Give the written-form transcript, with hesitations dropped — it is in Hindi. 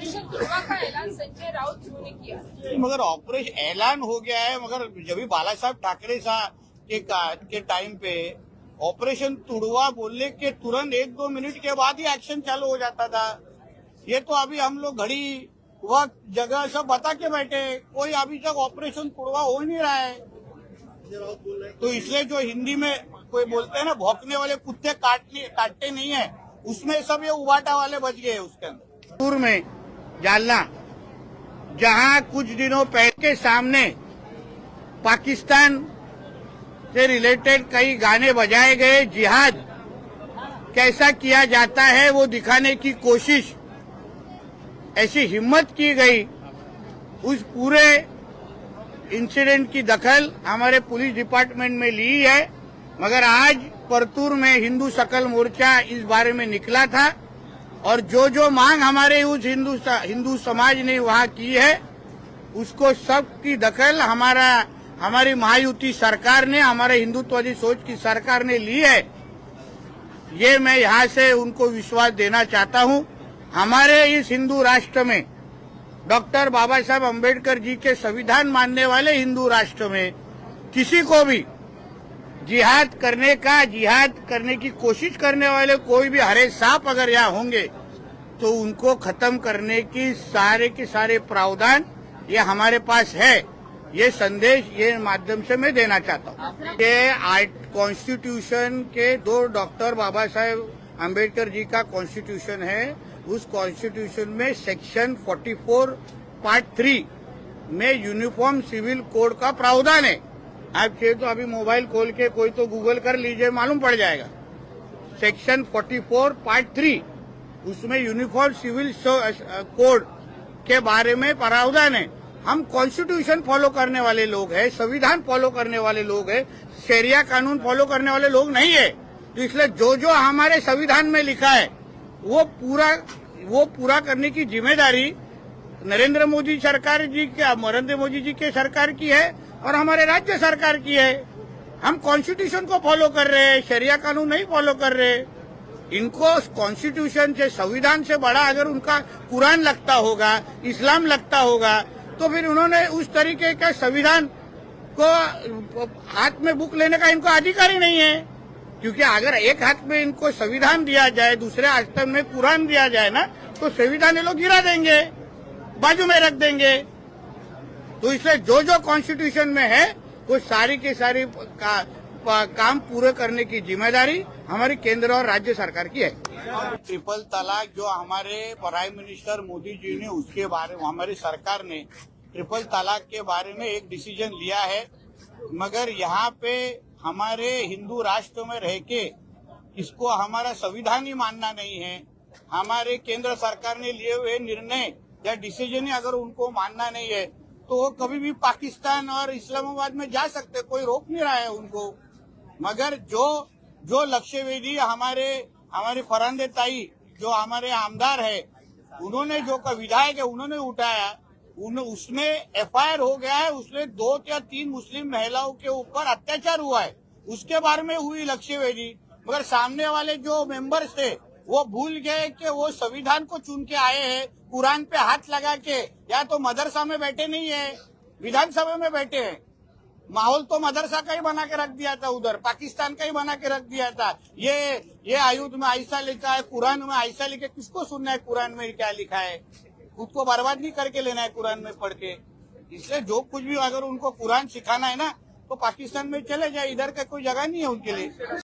ऑपरेशन तुड़वा का ऐलान संजय राउत जी ने किया। मगर ऑपरेशन ऐलान हो गया है, मगर जब भी बाला साहब ठाकरे साहब के टाइम पे ऑपरेशन तुड़वा बोलने के तुरंत 1-2 मिनट के बाद ही एक्शन चालू हो जाता था। ये तो अभी हम लोग घड़ी वक्त जगह सब बता के बैठे, कोई अभी तक ऑपरेशन तुड़वा हो नहीं रहा है। तो इसलिए जो हिंदी में कोई बोलते हैं ना, भौंकने वाले कुत्ते काटते नहीं है, उसमें सब ये उबाटा वाले बच गए उसके अंदर। दूर में जालना, जहां कुछ दिनों पहले के सामने पाकिस्तान से रिलेटेड कई गाने बजाए गए, जिहाद कैसा किया जाता है वो दिखाने की कोशिश, ऐसी हिम्मत की गई, उस पूरे इंसिडेंट की दखल हमारे पुलिस डिपार्टमेंट में ली है। मगर आज परतूर में हिंदू सकल मोर्चा इस बारे में निकला था और जो मांग हमारे उस हिंदू समाज ने वहां की है, उसको सब की दखल हमारी महायुति सरकार ने, हमारे हिंदुत्ववादी सोच की सरकार ने ली है। ये मैं यहाँ से उनको विश्वास देना चाहता हूँ। हमारे इस हिंदू राष्ट्र में, डॉक्टर बाबा साहब अम्बेडकर जी के संविधान मानने वाले हिंदू राष्ट्र में, किसी को भी जिहाद करने की कोशिश करने वाले कोई भी हरे सांप अगर यहाँ होंगे तो उनको खत्म करने की सारे के सारे प्रावधान ये हमारे पास है। ये संदेश ये माध्यम से मैं देना चाहता हूँ। ये कॉन्स्टिट्यूशन के दो डॉक्टर बाबा साहेब अम्बेडकर जी का कॉन्स्टिट्यूशन है, उस कॉन्स्टिट्यूशन में सेक्शन 44 पार्ट 3 में यूनिफॉर्म सिविल कोड का प्रावधान है। आप चाहे तो अभी मोबाइल खोल के कोई तो गूगल कर लीजिए, मालूम पड़ जाएगा। सेक्शन 44 पार्ट 3 उसमें यूनिफॉर्म सिविल कोड के बारे में प्रावधान है। हम कॉन्स्टिट्यूशन फॉलो करने वाले लोग हैं, संविधान फॉलो करने वाले लोग हैं, शरिया कानून फॉलो करने वाले लोग नहीं है। तो इसलिए जो हमारे संविधान में लिखा है वो पूरा करने की जिम्मेदारी नरेंद्र मोदी जी के सरकार की है और हमारे राज्य सरकार की है। हम कॉन्स्टिट्यूशन को फॉलो कर रहे हैं, शरिया कानून नहीं फॉलो कर रहे। इनको कॉन्स्टिट्यूशन से, संविधान से बड़ा अगर उनका कुरान लगता होगा, इस्लाम लगता होगा, तो फिर उन्होंने उस तरीके का संविधान को हाथ में बुक लेने का इनको अधिकार ही नहीं है। क्योंकि अगर एक हाथ में इनको संविधान दिया जाए, दूसरे हाथ में कुरान दिया जाए ना, तो संविधान ये लोग गिरा देंगे, बाजू में रख देंगे। तो इसलिए जो कॉन्स्टिट्यूशन में है वो सारी के सारी काम पूरे करने की जिम्मेदारी हमारी केंद्र और राज्य सरकार की है। ट्रिपल तलाक जो हमारे प्राइम मिनिस्टर मोदी जी ने, उसके बारे में हमारी सरकार ने ट्रिपल तलाक के बारे में एक डिसीजन लिया है। मगर यहाँ पे हमारे हिंदू राष्ट्र में रह के इसको हमारा संविधान ही मानना नहीं है। हमारे केंद्र सरकार ने लिए हुए निर्णय या डिसीजन ही अगर उनको मानना नहीं है तो वो कभी भी पाकिस्तान और इस्लामाबाद में जा सकते, कोई रोक नहीं रहा है उनको। मगर जो लक्ष्य वेदी हमारे फरांदे ताई जो हमारे आमदार है, उन्होंने जो विधायक है उन्होंने उठाया, उसमें FIR हो गया है। उसमें 2 या 3 मुस्लिम महिलाओं के ऊपर अत्याचार हुआ है, उसके बारे में हुई लक्ष्यवेदी। मगर सामने वाले जो मेंबर्स थे वो भूल गए कि वो संविधान को चुन के आए हैं, कुरान पे हाथ लगा के, या तो मदरसा में बैठे नहीं है, विधानसभा में बैठे हैं। माहौल तो मदरसा का ही बना के रख दिया था, उधर पाकिस्तान का ही बना के रख दिया था। ये आयुध में ऐसा लिखा है, कुरान में ऐसा लिखा है, किसको सुनना है कुरान में क्या लिखा है? खुद को बर्बाद नहीं करके लेना है कुरान में पढ़ के। इसलिए जो कुछ भी अगर उनको कुरान सिखाना है ना, तो पाकिस्तान में चले जाए, इधर का कोई जगह नहीं है उनके लिए।